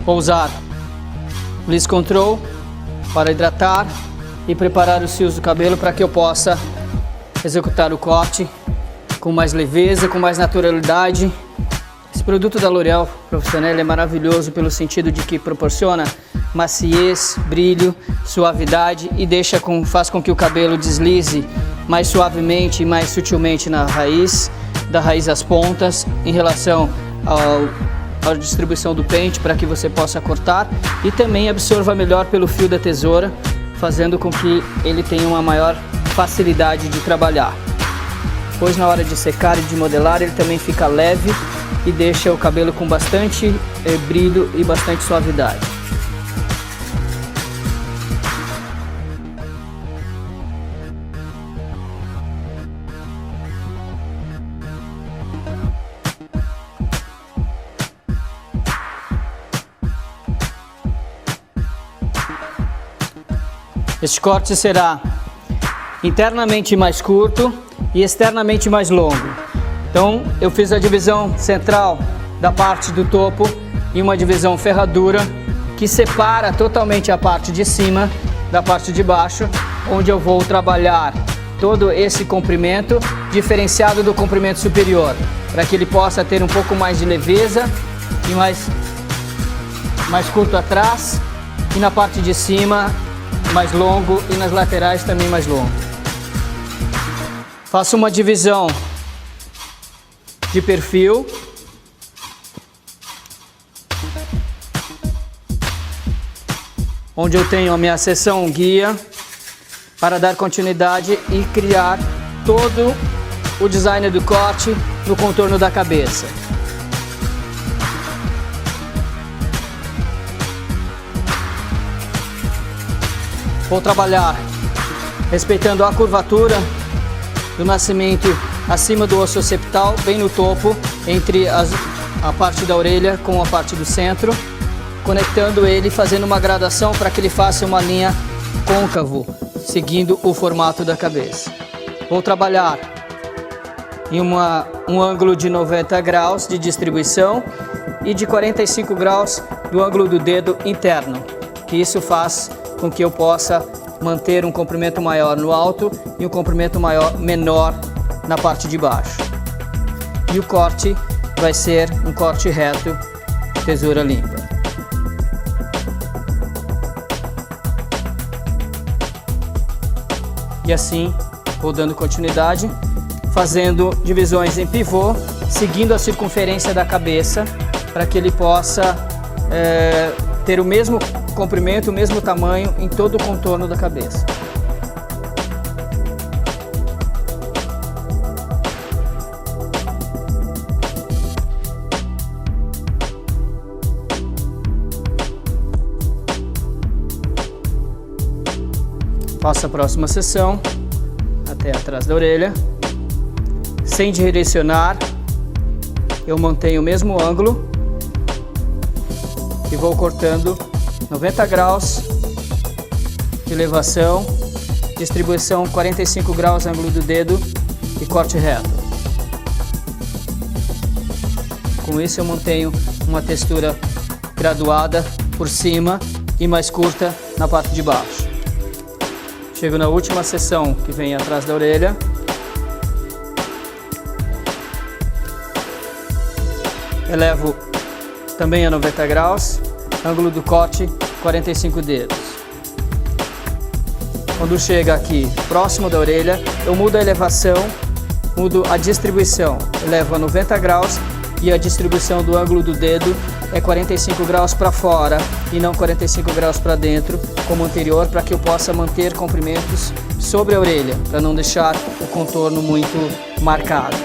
Vou usar o Bliss Control para hidratar e preparar os fios do cabelo para que eu possa executar o corte com mais leveza, com mais naturalidade. Esse produto da L'Oréal Professionnel é maravilhoso pelo sentido de que proporciona maciez, brilho, suavidade e faz com que o cabelo deslize mais suavemente e mais sutilmente na raiz, da raiz às pontas, em relação à distribuição do pente para que você possa cortar e também absorva melhor pelo fio da tesoura, fazendo com que ele tenha uma maior facilidade de trabalhar. Pois na hora de secar e de modelar ele também fica leve e deixa o cabelo com bastante brilho e bastante suavidade. Este corte será internamente mais curto e externamente mais longo. Então eu fiz a divisão central da parte do topo e uma divisão ferradura que separa totalmente a parte de cima da parte de baixo, onde eu vou trabalhar todo esse comprimento diferenciado do comprimento superior, para que ele possa ter um pouco mais de leveza e mais curto atrás, e na parte de cima mais longo e nas laterais também mais longo. Faço uma divisão de perfil. Onde eu tenho a minha seção guia para dar continuidade e criar todo o design do corte no contorno da cabeça. Vou trabalhar respeitando a curvatura do nascimento acima do osso occipital, bem no topo, entre a parte da orelha com a parte do centro, conectando ele, fazendo uma gradação para que ele faça uma linha côncavo, seguindo o formato da cabeça. Vou trabalhar em um ângulo de 90 graus de distribuição e de 45 graus do ângulo do dedo interno, que isso faz com que eu possa manter um comprimento maior no alto e um comprimento menor na parte de baixo. E o corte vai ser um corte reto, tesoura limpa. E assim vou dando continuidade, fazendo divisões em pivô, seguindo a circunferência da cabeça, para que ele possa ter o mesmo comprimento, o mesmo tamanho em todo o contorno da cabeça. Faço a próxima seção até atrás da orelha. Sem direcionar, eu mantenho o mesmo ângulo e vou cortando 90 graus de elevação, distribuição 45 graus ângulo do dedo e corte reto. Com isso eu mantenho uma textura graduada por cima e mais curta na parte de baixo. Chego na última seção que vem atrás da orelha. Elevo também a 90 graus, ângulo do corte 45 dedos. Quando chega aqui próximo da orelha, eu mudo a elevação, mudo a distribuição. Elevo a 90 graus e a distribuição do ângulo do dedo é 45 graus para fora e não 45 graus para dentro, como anterior, para que eu possa manter comprimentos sobre a orelha, para não deixar o contorno muito marcado.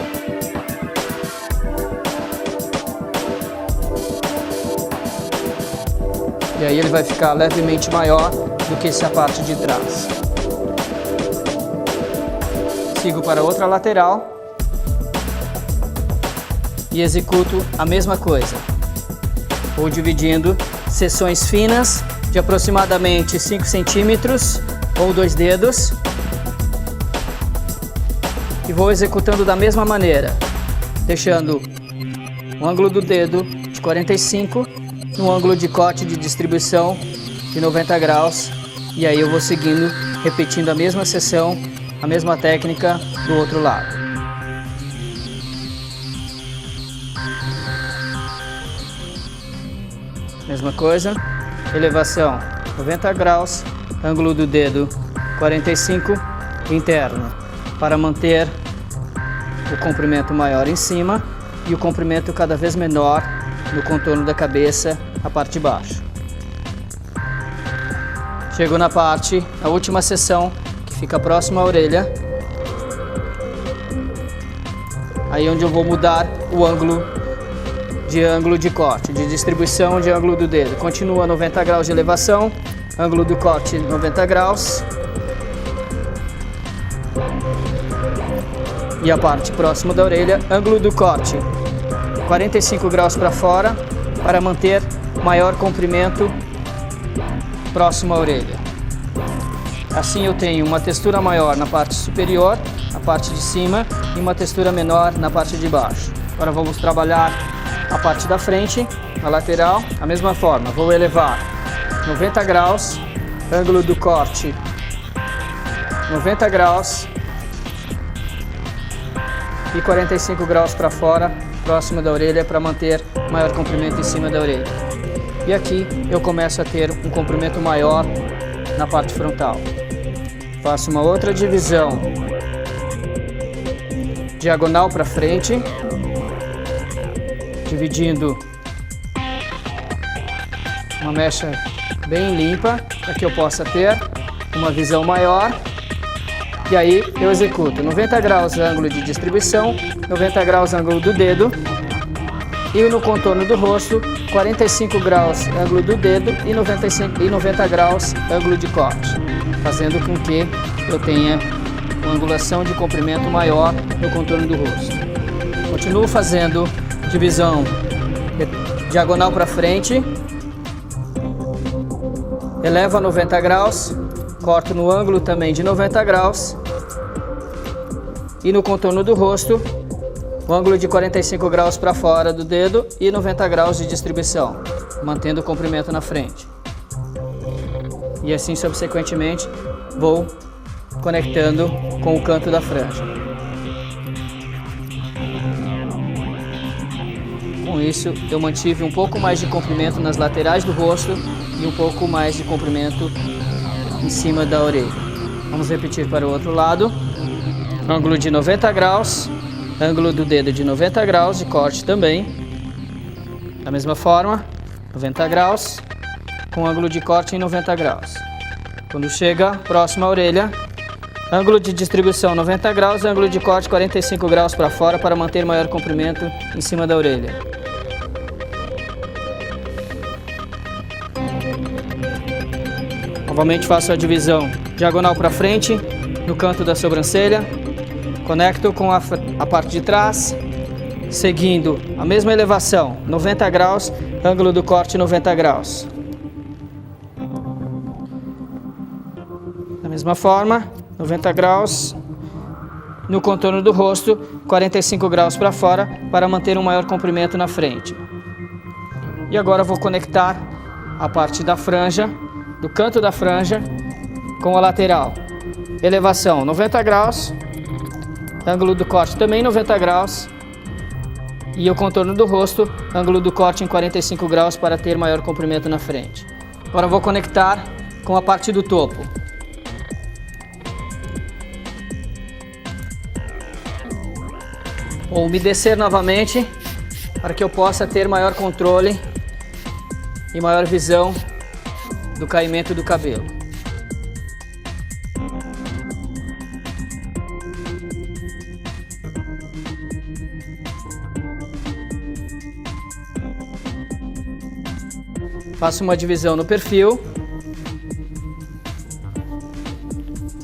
E aí ele vai ficar levemente maior do que essa parte de trás. Sigo para outra lateral e executo a mesma coisa. Vou dividindo seções finas de aproximadamente 5 centímetros ou 2 dedos e vou executando da mesma maneira, deixando o ângulo do dedo de 45 no ângulo de corte de distribuição de 90 graus. E aí eu vou seguindo, repetindo a mesma seção, a mesma técnica do outro lado. Mesma coisa, elevação 90 graus, ângulo do dedo 45, interno, para manter o comprimento maior em cima e o comprimento cada vez menor no contorno da cabeça, a parte de baixo. Chego na parte, a última seção, que fica próxima à orelha. Aí onde eu vou mudar o ângulo de corte, de distribuição de ângulo do dedo. Continua 90 graus de elevação, ângulo do corte 90 graus. E a parte próxima da orelha, ângulo do corte 45 graus para fora, para manter maior comprimento próximo à orelha. Assim eu tenho uma textura maior na parte superior, na parte de cima, e uma textura menor na parte de baixo. Agora vamos trabalhar a parte da frente, a lateral, a mesma forma. Vou elevar 90 graus, ângulo do corte 90 graus e 45 graus para fora, próximo da orelha, para manter maior comprimento em cima da orelha. E aqui eu começo a ter um comprimento maior na parte frontal. Faço uma outra divisão diagonal para frente, dividindo uma mecha bem limpa, para que eu possa ter uma visão maior. E aí eu executo 90 graus ângulo de distribuição, 90 graus ângulo do dedo, e no contorno do rosto, 45 graus ângulo do dedo e 90 graus ângulo de corte, fazendo com que eu tenha uma angulação de comprimento maior no contorno do rosto. Continuo fazendo divisão diagonal para frente, elevo a 90 graus, corto no ângulo também de 90 graus e no contorno do rosto, o ângulo de 45 graus para fora do dedo e 90 graus de distribuição, mantendo o comprimento na frente. E assim subsequentemente vou conectando com o canto da franja. Com isso eu mantive um pouco mais de comprimento nas laterais do rosto e um pouco mais de comprimento em cima da orelha. Vamos repetir para o outro lado. Ângulo de 90 graus, ângulo do dedo de 90 graus, de corte também. Da mesma forma, 90 graus, com ângulo de corte em 90 graus. Quando chega próximo à orelha, ângulo de distribuição 90 graus, ângulo de corte 45 graus para fora, para manter maior comprimento em cima da orelha. Novamente faço a divisão diagonal para frente, no canto da sobrancelha, conecto com a parte de trás, seguindo a mesma elevação, 90 graus, ângulo do corte 90 graus. Da mesma forma, 90 graus, no contorno do rosto, 45 graus para fora, para manter um maior comprimento na frente. E agora vou conectar a parte da franja, do canto da franja, com a lateral. Elevação 90 graus, ângulo do corte também 90 graus, e o contorno do rosto, ângulo do corte em 45 graus para ter maior comprimento na frente. Agora vou conectar com a parte do topo. Vou umedecer novamente para que eu possa ter maior controle e maior visão do caimento do cabelo. Faço uma divisão no perfil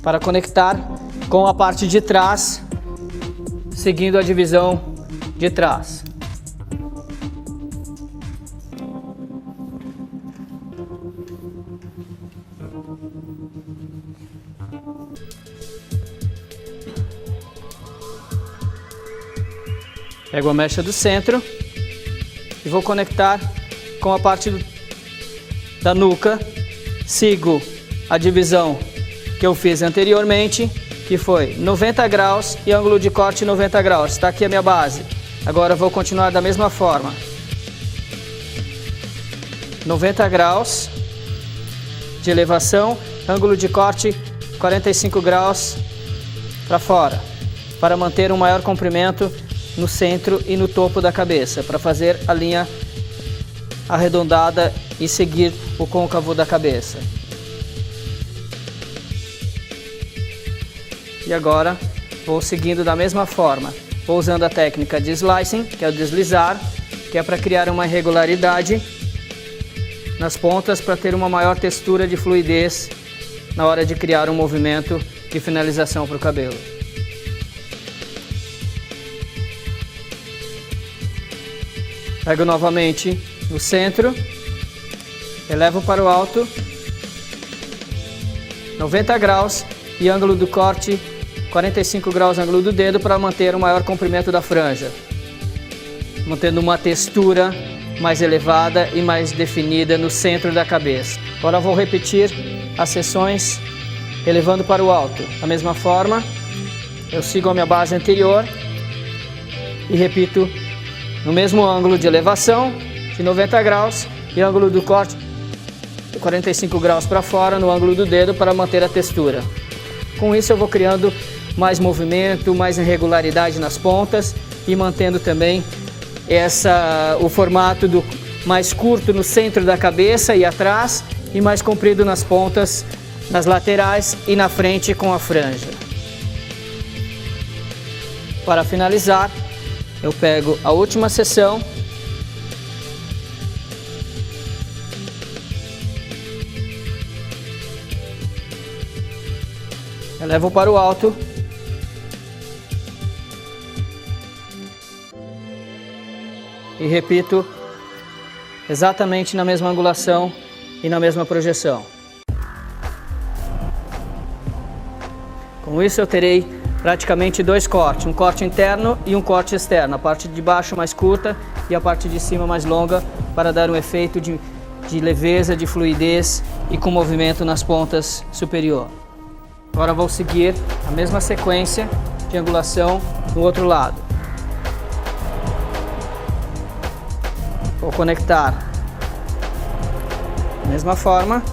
para conectar com a parte de trás, seguindo a divisão de trás. Pego a mecha do centro e vou conectar com a parte da nuca, sigo a divisão que eu fiz anteriormente, que foi 90 graus e ângulo de corte 90 graus. Está aqui a minha base. Agora eu vou continuar da mesma forma. 90 graus de elevação, ângulo de corte 45 graus para fora, para manter um maior comprimento no centro e no topo da cabeça, para fazer a linha arredondada e seguir o côncavo da cabeça. E agora vou seguindo da mesma forma. Vou usando a técnica de slicing, que é o deslizar, que é para criar uma irregularidade nas pontas para ter uma maior textura de fluidez na hora de criar um movimento de finalização para o cabelo. Pego novamente no centro, elevo para o alto, 90 graus e ângulo do corte 45 graus ângulo do dedo para manter o maior comprimento da franja, mantendo uma textura mais elevada e mais definida no centro da cabeça. Agora vou repetir as seções elevando para o alto. Da mesma forma, eu sigo a minha base anterior e repito no mesmo ângulo de elevação de 90 graus e ângulo do corte 45 graus para fora no ângulo do dedo para manter a textura. Com isso eu vou criando mais movimento, mais irregularidade nas pontas e mantendo também o formato mais curto no centro da cabeça e atrás e mais comprido nas pontas, nas laterais e na frente com a franja. Para finalizar, eu pego a última seção elevo para o alto e repito exatamente na mesma angulação e na mesma projeção. Com isso eu terei praticamente dois cortes, um corte interno e um corte externo, a parte de baixo mais curta e a parte de cima mais longa, para dar um efeito de leveza, de fluidez e com movimento nas pontas superior. Agora vou seguir a mesma sequência de angulação no outro lado. Vou conectar da mesma forma.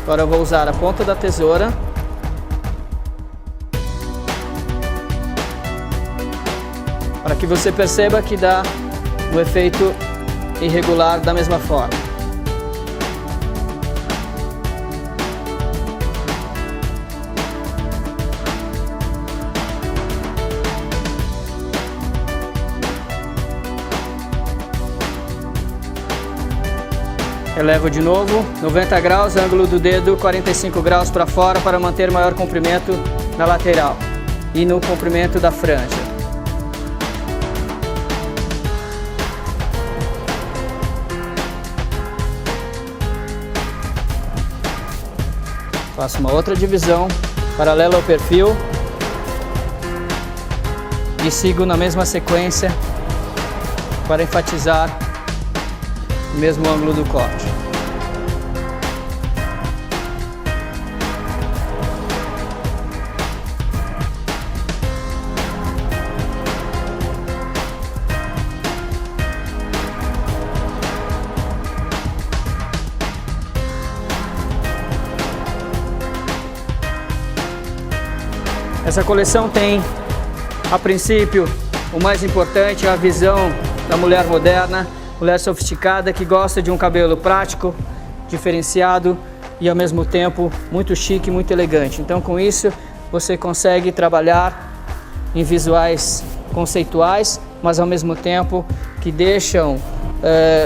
Agora eu vou usar a ponta da tesoura para que você perceba que dá o efeito irregular da mesma forma. Elevo de novo, 90 graus, ângulo do dedo 45 graus para fora para manter maior comprimento na lateral e no comprimento da franja. Faço uma outra divisão paralela ao perfil e sigo na mesma sequência para enfatizar o mesmo ângulo do corte. Essa coleção tem, a princípio, o mais importante, a visão da mulher moderna, mulher sofisticada que gosta de um cabelo prático, diferenciado e ao mesmo tempo muito chique, muito elegante. Então com isso você consegue trabalhar em visuais conceituais, mas ao mesmo tempo que deixam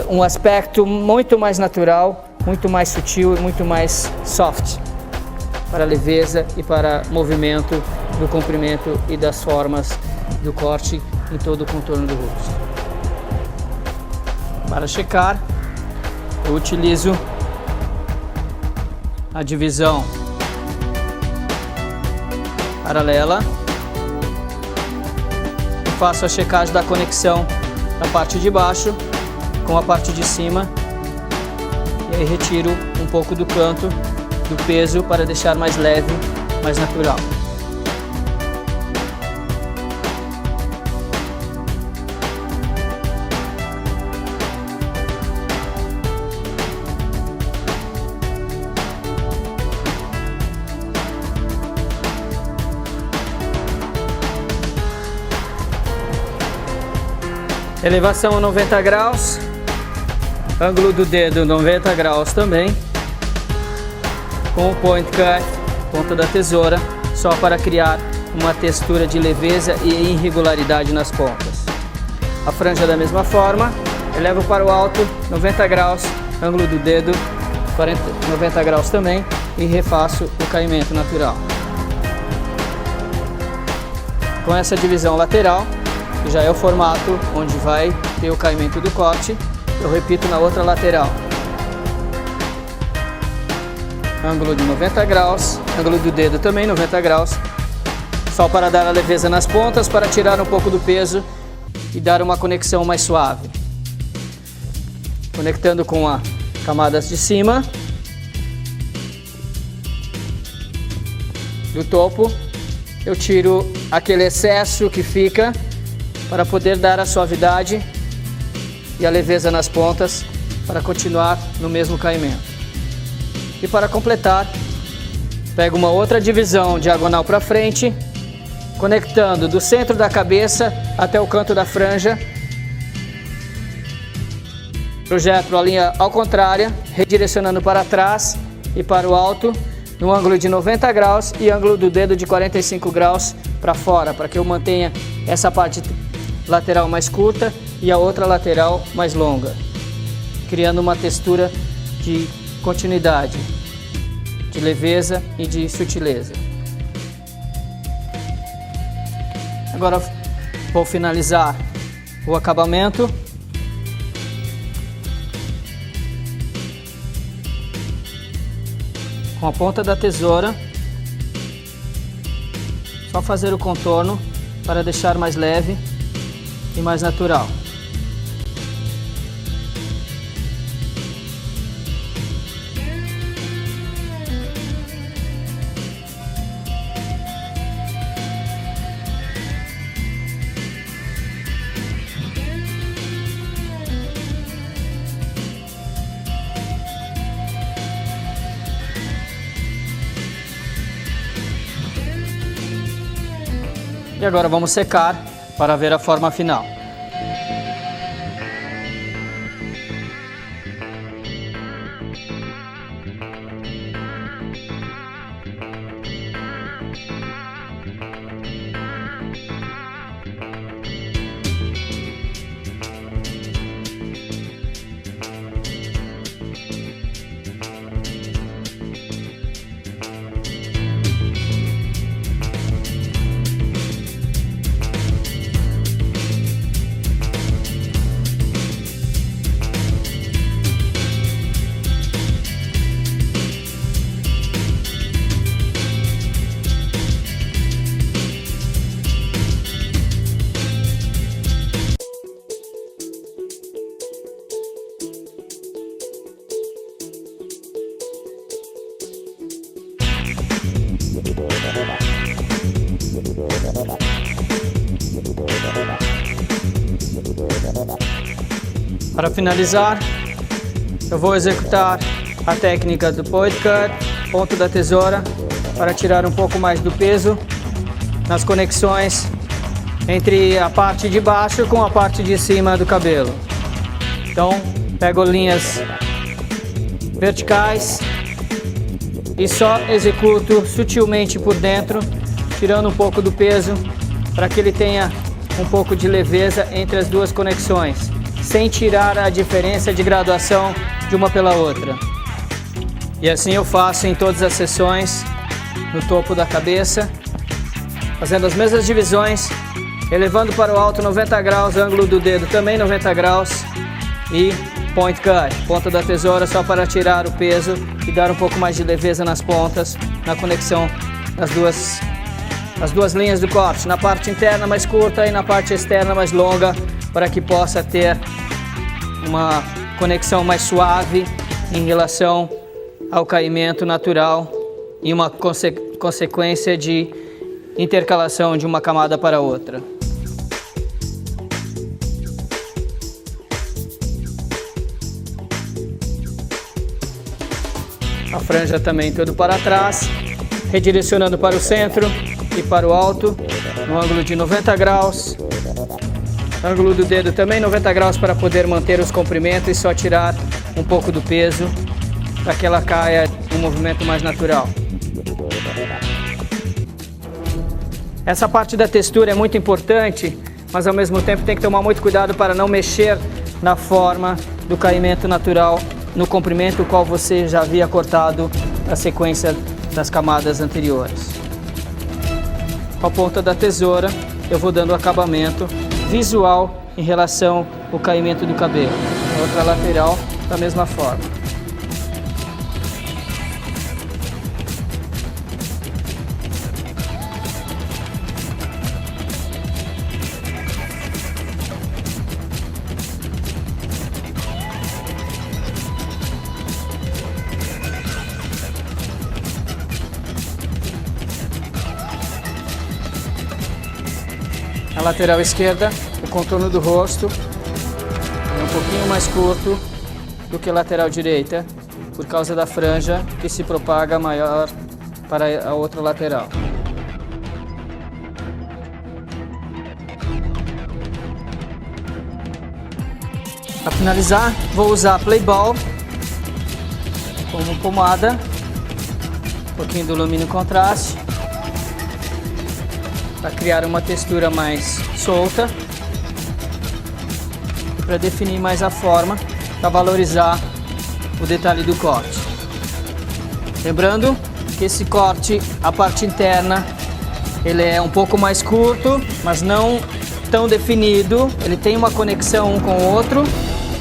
um aspecto muito mais natural, muito mais sutil e muito mais soft, para leveza e para movimento do comprimento e das formas do corte em todo o contorno do rosto. Para checar, eu utilizo a divisão paralela e faço a checagem da conexão da parte de baixo com a parte de cima, E aí retiro um pouco do canto do peso para deixar mais leve, mais natural. Elevação a 90 graus, ângulo do dedo 90 graus também, com o point cut, ponta da tesoura, só para criar uma textura de leveza e irregularidade nas pontas. A franja da mesma forma, elevo para o alto 90 graus, ângulo do dedo 90 graus também e refaço o caimento natural. Com essa divisão lateral, que já é o formato onde vai ter o caimento do corte, eu repito na outra lateral. Ângulo de 90 graus, ângulo do dedo também 90 graus, só para dar a leveza nas pontas, para tirar um pouco do peso e dar uma conexão mais suave. Conectando com as camadas de cima, do topo, eu tiro aquele excesso que fica, para poder dar a suavidade e a leveza nas pontas para continuar no mesmo caimento. E para completar, pego uma outra divisão diagonal para frente, conectando do centro da cabeça até o canto da franja. Projeto a linha ao contrário, redirecionando para trás e para o alto, no ângulo de 90 graus e ângulo do dedo de 45 graus para fora, para que eu mantenha essa parte lateral mais curta e a outra lateral mais longa, criando uma textura de continuidade, de leveza e de sutileza. Agora vou finalizar o acabamento. Com a ponta da tesoura, só fazer o contorno para deixar mais leve e mais natural. E agora vamos secar para ver a forma final. Para finalizar, eu vou executar a técnica do point cut, ponto da tesoura, para tirar um pouco mais do peso nas conexões entre a parte de baixo com a parte de cima do cabelo. Então, pego linhas verticais e só executo sutilmente por dentro, tirando um pouco do peso para que ele tenha um pouco de leveza entre as duas conexões, sem tirar a diferença de graduação de uma pela outra. E assim eu faço em todas as sessões, no topo da cabeça, fazendo as mesmas divisões, elevando para o alto 90 graus, ângulo do dedo também 90 graus e point cut, ponta da tesoura só para tirar o peso e dar um pouco mais de leveza nas pontas, na conexão das duas linhas do corte, na parte interna mais curta e na parte externa mais longa, para que possa ter uma conexão mais suave em relação ao caimento natural e uma consequência de intercalação de uma camada para outra. A franja também todo para trás, redirecionando para o centro e para o alto, no ângulo de 90 graus. Ângulo do dedo também 90 graus para poder manter os comprimentos e só tirar um pouco do peso para que ela caia em um movimento mais natural. Essa parte da textura é muito importante, mas ao mesmo tempo tem que tomar muito cuidado para não mexer na forma do caimento natural no comprimento qual você já havia cortado na sequência das camadas anteriores. Com a ponta da tesoura eu vou dando acabamento visual em relação ao caimento do cabelo. A outra lateral da mesma forma. A lateral esquerda, o contorno do rosto é um pouquinho mais curto do que a lateral direita, por causa da franja que se propaga maior para a outra lateral. Para finalizar, vou usar Play-Ball como pomada, um pouquinho do alumínio contraste, para criar uma textura mais solta e para definir mais a forma, para valorizar o detalhe do corte. Lembrando que esse corte, a parte interna, ele é um pouco mais curto, mas não tão definido, ele tem uma conexão um com o outro,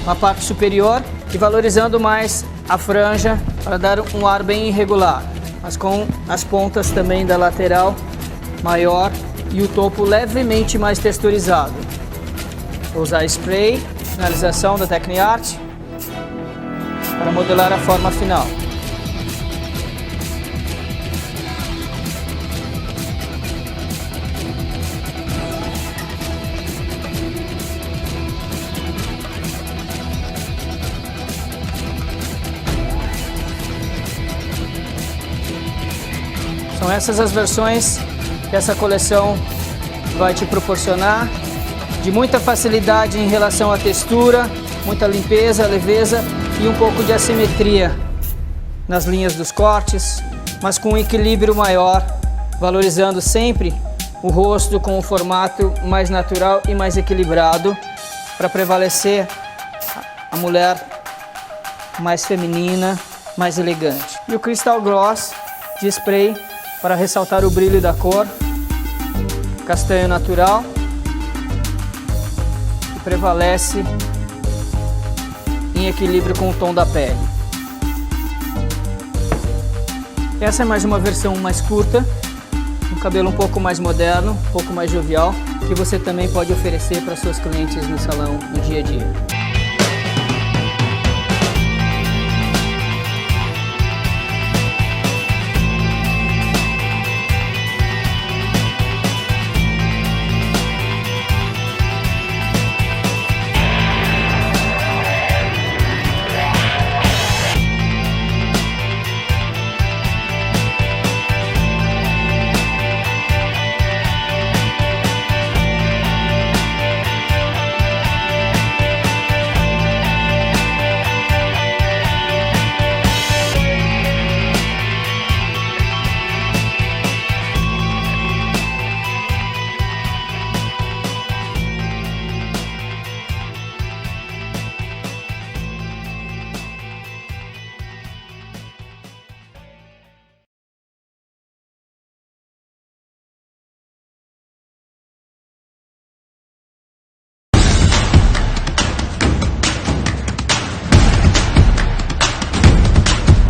na parte superior, e valorizando mais a franja para dar um ar bem irregular, mas com as pontas também da lateral maior e o topo levemente mais texturizado. Vou usar spray, finalização da Tecniart, para modelar a forma final. São essas as versões que essa coleção vai te proporcionar, de muita facilidade em relação à textura, muita limpeza, leveza e um pouco de assimetria nas linhas dos cortes, mas com um equilíbrio maior, valorizando sempre o rosto com um formato mais natural e mais equilibrado, para prevalecer a mulher mais feminina, mais elegante. E o Crystal Gloss de spray para ressaltar o brilho da cor, castanho natural, que prevalece em equilíbrio com o tom da pele. Essa é mais uma versão mais curta, um cabelo um pouco mais moderno, um pouco mais jovial, que você também pode oferecer para seus clientes no salão no dia a dia.